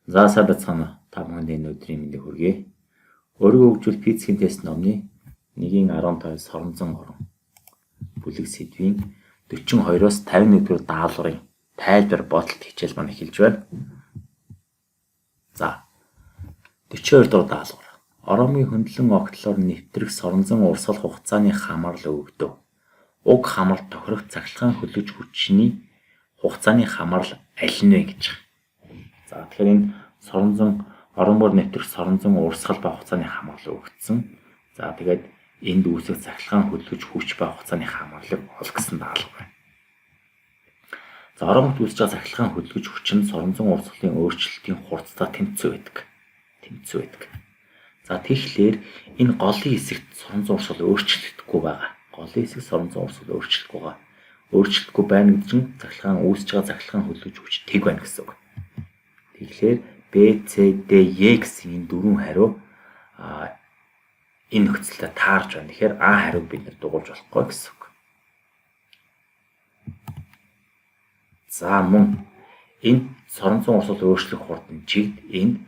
За сайн бацгаана. Та бүхэнд энэ өдрийн мэндийг хүргэе. Өөрийгөө хөгжүүл физикийн тест номны 1.15 соронзон орон бүлэг сэдвийн 42-оос 51-р даалгаврын тайлбар бодолт хичээл маань эхэлж байна. За 42 дахь даалгавар. Оромын хөндлөн огтлоор нэвтрэх соронзон урсгал хугацааны хамаарлал өгөгдөв. Уг хамаарлалт тохирох цахилгаан хөлөж хүчний хугацааны хамаарлал аль нь вэ гэж. За тэгэхээр энэ оромоор нэвтрэх соронзон урсгал ба хугацааны хамаарлал өгөгдсөн. За тэгээд энд үүсэх цахилгаан хөлөж хүч ба хугацааны хамаарлалыг олгосон даалгавар байна. За оромт үүсэж байгаа цахилгаан хөлөж хүч нь соронзон урсгалын өөрчлөлтийн хурцтай тэмцүү байдаг. За тэгэхээр энэ голын хэсэгт соронзон урсгал өөрчлөгдөхгүй байгаа. Голын хэсэг соронзон урсгал өөрчлөлтгүй байна гэж нь цахилгаан үүсэж байгаа цахилгаан хөлөж хүч тэг байна гэсэн үг. Тэгэхээр B, C, D, E гэсэн энэ дөрвөн хариу энэ нөхцөлөд таарж байна. Тэгэхээр А хариуг бид нэр дугуйж болохгүй гэсэн үг. За мөн энэ соронзон урсгал өөрчлөх хурдамжийг энэ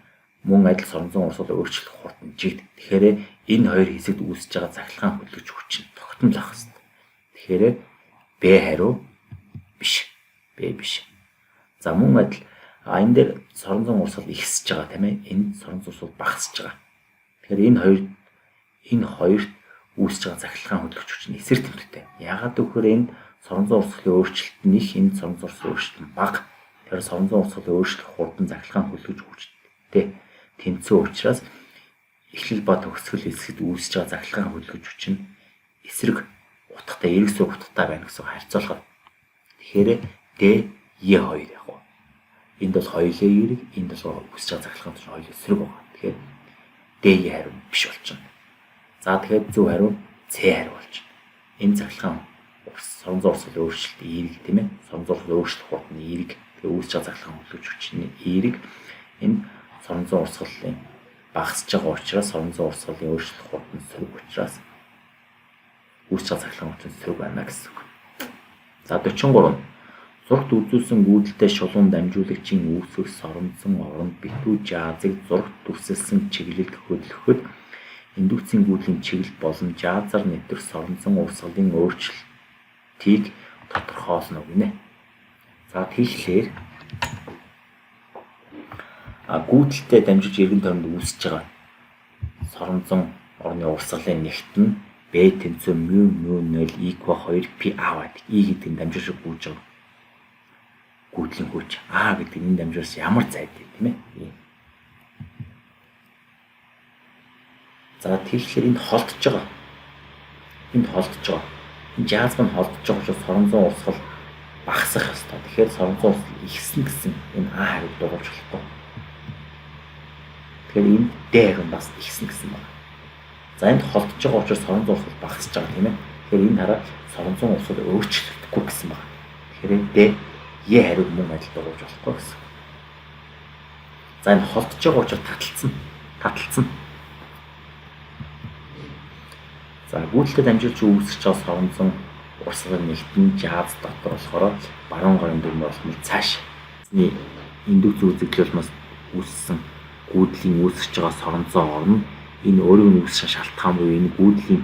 мөн адил соронзон урсгал өөрчлөх хурдамжийг тэгэхээр энэ хоёр хэсэгт үүсэж байгаа цахилгаан хөлөж хүч нь тогтмол ах хэвээр. Тэгэхээр B хариу биш. B биш. За мөн адил энэ дээр соронзон урсгал ихсэж байгаа тийм ээ. Энэ соронзон урсгал багасж байгаа. Тэгэхээр энэ хоёрт үүсэж байгаа цахилгаан хөлөж хүч нь эсрэг тэмдэгтэй. Яагаад гэвэл энэ соронзон урсгалын өөрчлөлт нь их, энэ соронзон урсгалын өөрчлөлт нь бага. Тэгэхээр соронзон урсгалын өөрчлөх хурдан цахилгаан хөлөж хүчтэй тэмцүү учраас эхлэл ба төгсгөл хэсэгт үүсэж байгаа цахилгаан хөлөж хүч нь эсрэг утгатай, эрг сүр утгатай байна гэсэн харьцуулахад. Тэгэхээр D, E2 яг уу. Энд бол хоёулаа эрг, энд бол үүсэж байгаа цахилгаан хөлөж хоёулаа эсрэг байгаа. Тэгэхээр D, E хариу биш болчихно. За тэгэхээр зөв хариу C хариу болчихно. Энэ цахилгаан соронзон урсгалын өөрчлөлт эерэг тийм ээ. Соронзон урсгалын өөрчлөлт хурд нь эерэг. Тэгээ үүсэж байгаа цахилгаан хөлөж хүч нь эерэг. Энэ соронзон урсгалын багасж байгаа учраас соронзон урсгалын өөрчлөлт хурд нь сөрөг учраас үүсэж байгаа цахилгаан хүч нь сөрөг байна гэсэн үг. За 43. Зургт үзүүлсэн гүйдэлтэй шулуун дамжуулагчийн үүсэх соронзон оронд битүү жазыг зургт дүрсэлсэн чиглэлд хөдлөхөд индукцийн гүйдлийн чиглэл болон жазар нэвтрэх соронзон урсгалын өөрчлөлтийг тодорхойлно гинэ. За тэгэхээр гүйдэлтэй дамжиж эргэн тойронд үүсэж байгаа соронзон орны урсгалын нэгт нь B тэнцүү μ0 equal 2p a байдаг. E гэдэг нь дамжуур шиг гүйж байгаа гүйдлийн хүч. А гэдэг нь дамжуураас ямар зайд тийм ээ. За тэгэхээр энд холдож байгаа. Энэ жаз маань холдож байгаа учраас соронзон урсгал багасах ёстой. Тэгэхээр соронзон урсгал ихсэн гэсэн энэ А хариуг дугуйж болохгүй. Тэгэхээр энэ D хариу бас ихсэн гэсэн байна. За энд холдож байгаа учраас соронзон урсгал багасж байгаа тийм ээ. Тэгэхээр энэ хараа соронзон урсгал өөрчлөгдөхгүй гэсэн байна. Тэгэхээр D E хариуг мөн адил дугуйж болохгүй гэсэн. За энэ холдож байгаа учраас таталцсан. За гүйдэлтэй дамжуулж үүсэж байгаа соронзон урсгалын нэгтэн жаз дотор болохоор баруун гарын дүрм болмол цааш. Индукц үзэгдлээс үүссэн гүйдлийн үүсэж байгаа соронзон орно. Энэ өөрөөр нь үүсэх шалтгаан буюу энэ гүйдлийн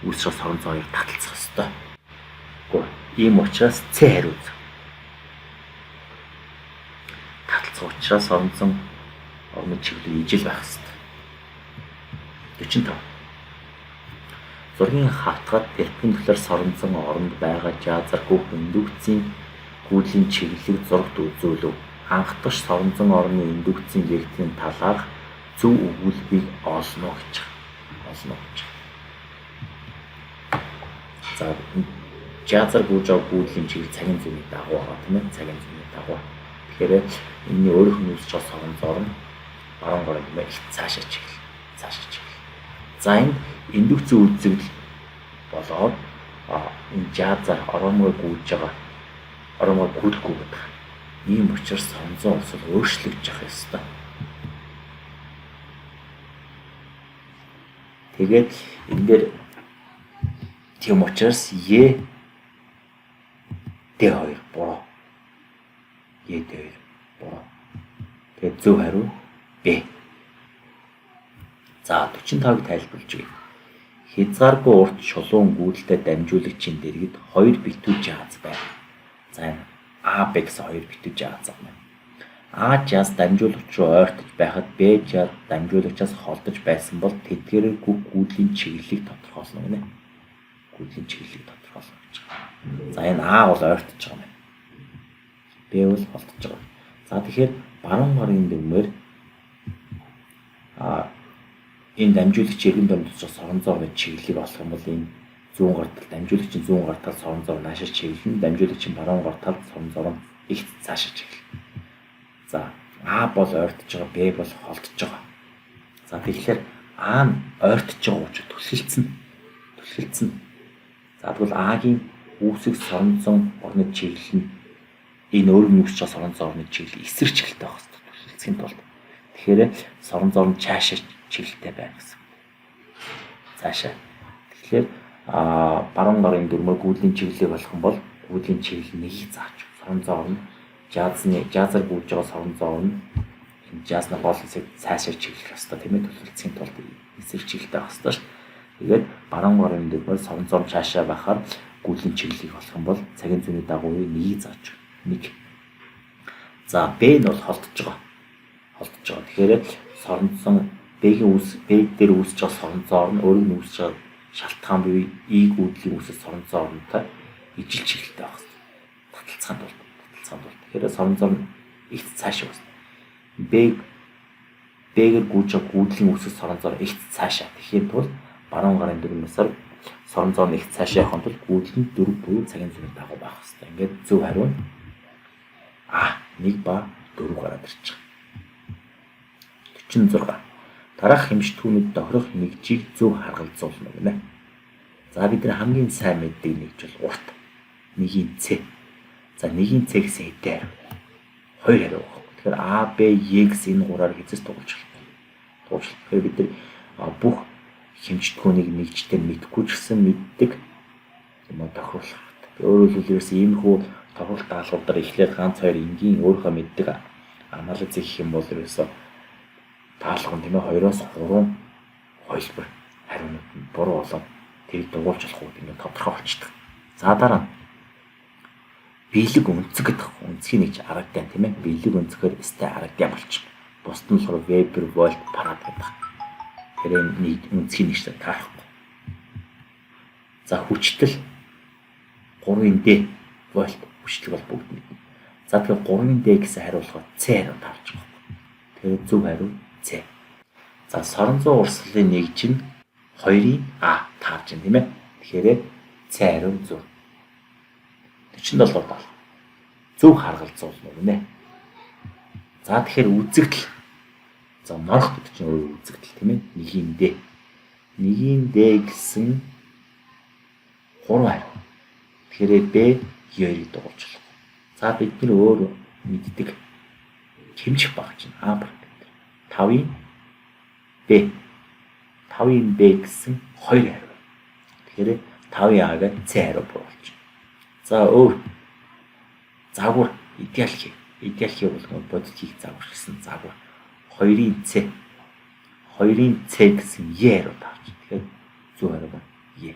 үүсэж байгаа соронзон хоёр таталцах ёстой. Гэхдээ ийм учраас C хариу. Таталцах учраас соронзон орны чиглэл ижил байх ёстой. 45. Зургийн хавтгад перпендикуляр соронзон оронд байгаа жазар хөх индукцийн гүйдлийн чиглэлийг зургт үзүүлв. Анхдагч соронзон орны индукцийн гэгдлийн талаарх зөв өгүүлбэрийг олно гэж. За жазар гүйж байгаа гүйдлийн чиглэл цагийн зүйн дагуу байгаа тийм ээ. Цагийн зүйн дагуу. Тэгэхээр энэний өөрөөх нь үүсэж байгаа соронзон орн баруун гарын юм их цаашаа чиглэл. За энэ индукцийн үзэгдэл болоод энэ жазар оромоор гүйж байгаа оромоор гүйдэлгүй гэдэг. Ийм учраас соронзон урсгал өөрчлөгдөж явах ёстой. Тэгээд энэ дээр тийм учраас E D2 буруу. Тэгээд зөв хариу Б. За 45-ыг тайлбарлаж өгье. Хязгааргүй урт шулуун гүйдэлтэй дамжуулагчийн дэргэд хоёр битүү жааз байна. За энэ А, Б гэсэн хоёр битүү жааз байна. А жааз дамжуулагч руу ойртож байхад Б жааз дамжуулагчаас холдож байсан бол тэдгээрээ гүйдлийн чиглэлийг тодорхойлно гинэ. Гүйдлийн чиглэлийг тодорхойлно гэж байна. За энэ А бол ойртож байгаа юм. Б бол холдож байгаа. За тэгэхээр баруун гарын дүрмээр энэ дамжуулагч эргэн тойронд соронзоорны чиглэлийг олох юм бол энэ зүүн гар тал дамжуулагчийн зүүн гар тал соронзоор наашаа чиглэн, дамжуулагчийн баруун гар тал соронзоор нь их цаашаа чиглэн. За А бол ойртож байгаа, Б бол холдож байгаа. За тэгэхээр А нь ойртож байгаа учраас түлхэлцэн. За тэгвэл А-гийн үүсэг соронзон орны чиглэл нь энэ өөр нүүсч байгаа соронзон орны чиглэл эсрэг чиглэлтэй байх хэрэгтэй түлхэлцхийн тулд. Тэгэхээр соронзоор нь цаашаа чиглэлтэй байна гэсэн. Цаашаа. Тэгэхээр баруун гарын дүрмээр гүйдлийн чиглэлийг олох юм бол гүйдлийн чиглэл нэгийг зааж. Соронзоор нь жаазар гүйж байгаа соронзоор нь жаазны гол хэсэг цаашаа чиглэх ёстой тийм ээ түлхэлцхийн тулд эсрэг чиглэлтэй байх ёстой ш. Тэгээд баруун гарын дүрмээр соронзоор цаашаа байхаар гүйдлийн чиглэлийг олох юм бол цагийн зүйн дагуулыг нэгийг зааж. 1. За Б нь бол холдож байгаа. Тэгэхээр соронзон Б-ийн Б дээр үүсэж байгаа соронзоор нь өөрөөр нь үүсэж байгаа шалтгаан буюу И гүйдлийн үүсэх соронзоорнтой ижил чиглэлтэй байх хэрэгтэй. Таталцгаан тул. Тэгэхээр соронзоор нь их цаашаа байна. Б-гээр гүйж байгаа гүйдлийн үүсэх соронзоор их цаашаа. Тэгэхэд бол баруун гарын дүрмээс соронзоор нь их цаашаа явахын тулд гүйдэл нь 4 буюу цагийн зүйн дагуу байх хэрэгтэй. Ингээд зөв хариу нь А 1 ба 4 гараад ирж байгаа. 46. Дараах хэмжтгүүнүүд тохирох нэгжийг зөв харгалзуулна гэнэ. За бид нар хамгийн сайн мэддэг нэгж бол урт. Нэгийн С. За нэгийн С гэсэн эдээр 2 хариу байна. Тэгэхээр А, Б, Е гэсэн энэ гураар хэзээс туулж байна. Тэгэхээр бид нар бүх хэмжтгүүнийг нэгжтэй мэдгүй ч гэсэн мэддэг юм тохируулах хэрэгтэй. Өөрөөр хэлбэл иймэрхүү тохируулалт даалгавар ихлээр ганц хоёр энгийн өөрийнхөө мэддэг анализ хийх юм бол ерөөсөө таалах нь тийм ээ 2-оос 3 хөлбөр хариунууд нь буруу болоод тэрийг дугуулж болох үед ингээд тодорхой болчихдог. За дараа нь биелэг өнцөг гэдэг өнцгийн нэгж аргатай тийм ээ биелэг өнцгөр өстэй аргатай болчих. Бусд нь болохоор Вебер, Вольт, Парад гэдэг. Тэр нэг өнцгийн нэгжтэй таарахгүй. За хүчтэл 3D Вольт хүчтэй бол бүгд мэднэ. За тэгэхээр 3D гэсэн хариулахад С хариу таарч байгаа. Тэгэхээр зөв хариу С. За соронзон урсгалын нэгж нь 2-ын А таарч байна тийм ээ. Тэгэхээр С хариу зөв. 47 бол зөв харгалзуулна гинэ. За тэгэхээр үзэгдэл. За норх гэдэг чинь өөр үзэгдэл тийм ээ. Нэгийн Д гэсэн 3 хариу. Тэгэхээр Б 2-ыг дугуулж болох. За бид нар өөр мэддэг хэмжих баг чинь А баг. 5-ын Б. 5-ын Б гэсэн 2 хариу. Тэгэхээр 5-ын А-г С хариу болж. За өөр загвар идеалхи болгон бодит хийх загвар гэсэн загвар 2-ын С. 2-ын С гэсэн Е хариу таарч. Тэгэхээр зөв хариу байна. Е.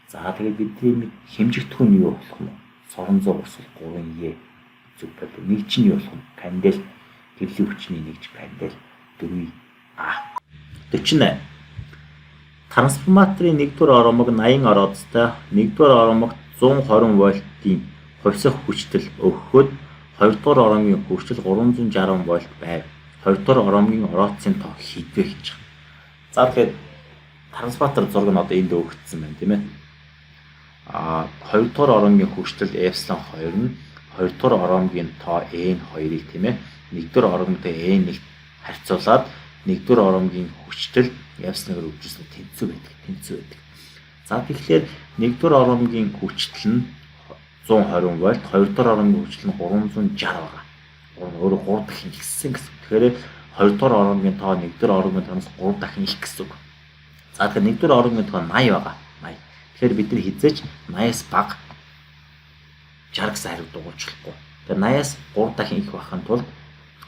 За тэгээд бидний хэмжигдэхүүн юу болох нь соронзон урсгал 3-ын Е зөв байна. Нэгж нь юу болох нь кандел гэрлэх хүчний нэгж кандел 4-ийн А. 48. Трансформаторын 1-р оромог 80 ороодтой 1-р оромогт 120 вольтын хувьсах хүчтэл өгөхөд 2-р оромгийн хүчтэл 360 вольт байв. 2-р оромгийн ороодсын тоо хэдвэ гэж байна. За тэгэхээр трансформатор зураг нь одоо энд өгөгдсөн байна тийм ээ. 2-р оромгийн хүчтэл ε2 нь 2-р оромгийн тоо n2-ыг тийм ээ 1-р оромтой n1-т харьцуулаад 1-р оромгийн хүчтэл явснаар өгчсөн тэнцүү байдаг. За тэгэхээр 1-р оромгийн хүчтэл нь 120 вольт, 2-р оромгийн хүчтэл нь 360 байгаа. Өөрөөр 3 дахин ихссэн гэсэн. Тэгэхээр 2-р оромгийн тоо 1-р оромгийн тоноос 3 дахин их гэсэн үг. За тэгэхээр 1-р оромгийн тоо 80 байгаа. 80. Тэгэхээр бид нар хизээч 80-аас бага 60 гэсэн хариу дугуйж болохгүй. Тэгэхээр 80-аас 3 дахин их байхын тулд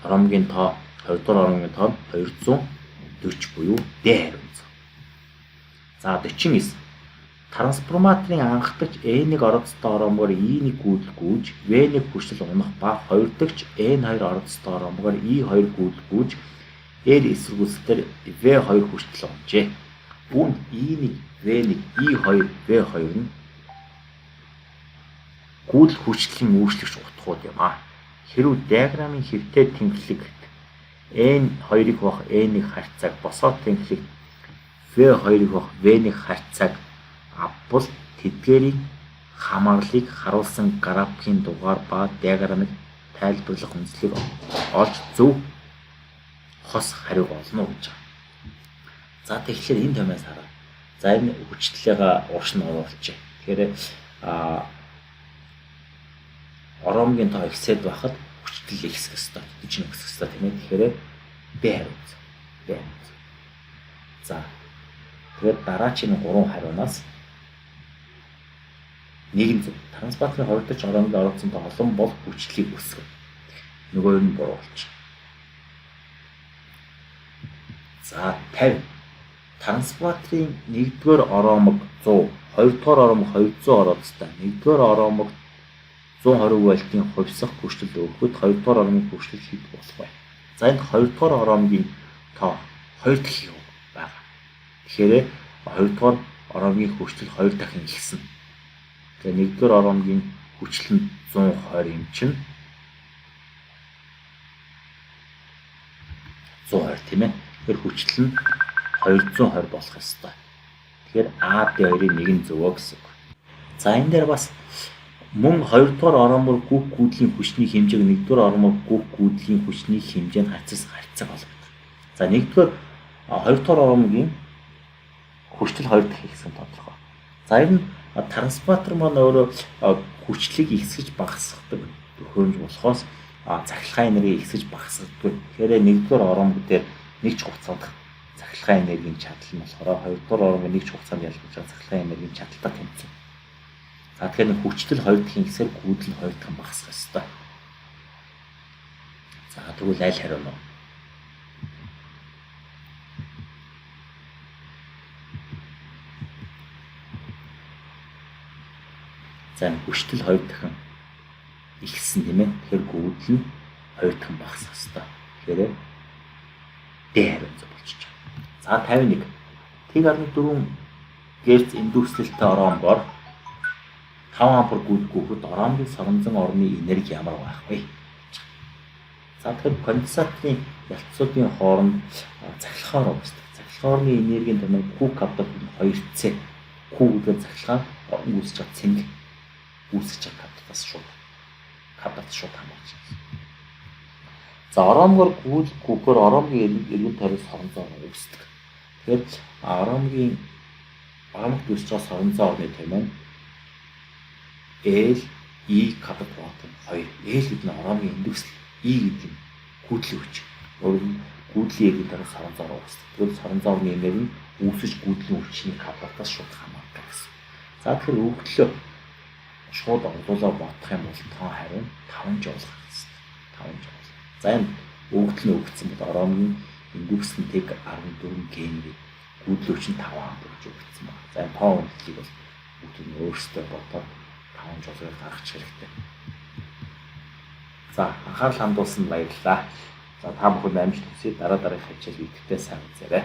оромгийн тоо 2 дугаар оромгийн тоо 240 буюу D хариу үнцэг. За 49. Трансформаторын анхдагч N1 оролцтой оромгоор E1 гүйдэл гүйж V1 хүчил унах ба хоёр дахь N2 оролцтой оромгоор E2 гүйдэл гүйж L эсэргүүцэлээр V2 хүчил унжээ. Үүнд E1, V1, E2, V2 нь гүйдэл хүчлийн үүслэгч утгууд юм а. Хэрвээ диаграмын хэвтэй тэнхлэгт N2-ыг бах N1 харьцааг босоод тэнхлэгт V2-ыг бах V1 харьцааг авбал тэдгээрийн хамаарлыг харуулсан графикийн дугаар ба диаграмыг тайлбарлах үндслийг олж зөв хос хариуг олно гэж байна. За тэгэхээр энэ томьёос хараа. За энэ хүчлэлээ урш нь оруулчих. Тэгэхээр оромгийн тоо ихсээд байхад хүчлэл ихсэх ёстой. Жижиг ихсэх ёстой тийм ээ. Тэгэхээр B хариу. B. За тэгээд дараачийн 3 хариунаас нэг зөв. Трансформаторын хоёр дахь оромгийн оролцсон олон бол хүчлэлийг үүсгэнэ. Нөгөө нь буруу болчих. За 50. Трансформаторын 1-р оромог 100, 2-р оромог 200 оролцтой. 1-р оромог 120 вольтын хувьсах хүчлэл өгөхөд 2-р оромгийн хүчлэл хэд болох вэ? За энд 2-р оромгийн тоо 2 дахин байгаа. Тэгэхээр 2-р оромгийн хүчлэл 2 дахин ихсэн. Тэгээ 1-р оромгийн хүчлэл нь 120 юм чинь 120 тийм ээ. Тэгэхээр хүчлэл нь 220 болох ёстой. Тэгэхээр А, Б хоёрын нэг нь зөвөө гэсэн үг. За энэ дээр бас мөн 2 дугаар оромоор гүх гүйдлийн хүчний хэмжээг 1 дугаар оромоор гүх гүйдлийн хүчний хэмжээнд харьцаг болгодог. За 1 дугаар 2 дугаар оромгийн хүчлэл 2 дахин ихсэн тодорхой. За энэ трансформатор маань өөрөө хүчлийг ихсэж багасгадаг төхөөрөмж болохоос цахилгаан энерги ихсэж багасгадаг. Тэгэхээр 1 дугаар оромог дээр нэг ч хугацаанд цахилгаан энергийн чадал нь болохоор 2 дугаар оромог нэг ч хугацаанд ялгаж байгаа цахилгаан энергийн чадалтай тэмцэн. За тэгэхээр хүчлэл 2 дахин ихсээр гүйдэл 2 дахин багасгах ёстой. За тэгвэл аль хариу нь? За хүчлэл 2 дахин ихсэн тийм ээ. Тэгэхээр гүйдэл нь 2 дахин багасгах ёстой. Тэгэхээр D хариу болчихж байгаа. За 51. Тэг 14 Гц индукслэлтэй оромгоор 5 ампер гүйдгүүхэд оромгийн соромзон орны энерги ямар байх вэ? За тэгэхээр конденсаторын ялцуудын хооронд цахилгаан уусдаг. Цахилгааны энергийн томьёо Q капитал 2C. Q гэдэг цахилгаан үүсэж байгаа цэнэг үүсэж байгаа капиталаас шууд хамаарч байна. За оромгоор гүйдгүүхээр оромгийн эргэн тойрон соромзон орн үүсдэг. Тэгэхээр оромгт үүсэж байгаа соромзон орны томьёо L, E капитал 2. L гэдэг нь оромгийн индуксэл, E гэдэг нь гүйдлийн хүч. Гүйдлийн эргэн тойрон соромзон орн үүсдэг. Тэгэхээр соромзон орны энерги нь үүсэж гүйдлийн хүчний капиталаас шууд хамаардаг гэсэн. За тэгэхээр өгдлөө шууд орлуулаа бодох юм бол тоо хариу 5 жуулах гэсэн. 5 жуул. За энэ өгдөл нь өгсөн бол оромгийн индуксэл тэг 14 ген гүйдлийн хүч нь 5 ампер гэж өгсөн байна. За энэ тоо үнэлгийг бол бүгд нь өөрсдөө бодоод 5 жуулыг гаргачих хэрэгтэй. За анхаарал хандуулсанд баярлалаа. За та бүхэнд амжилт хүсье. Дараа дараагийн хичээл идэвхтэй сайн үзээрэй.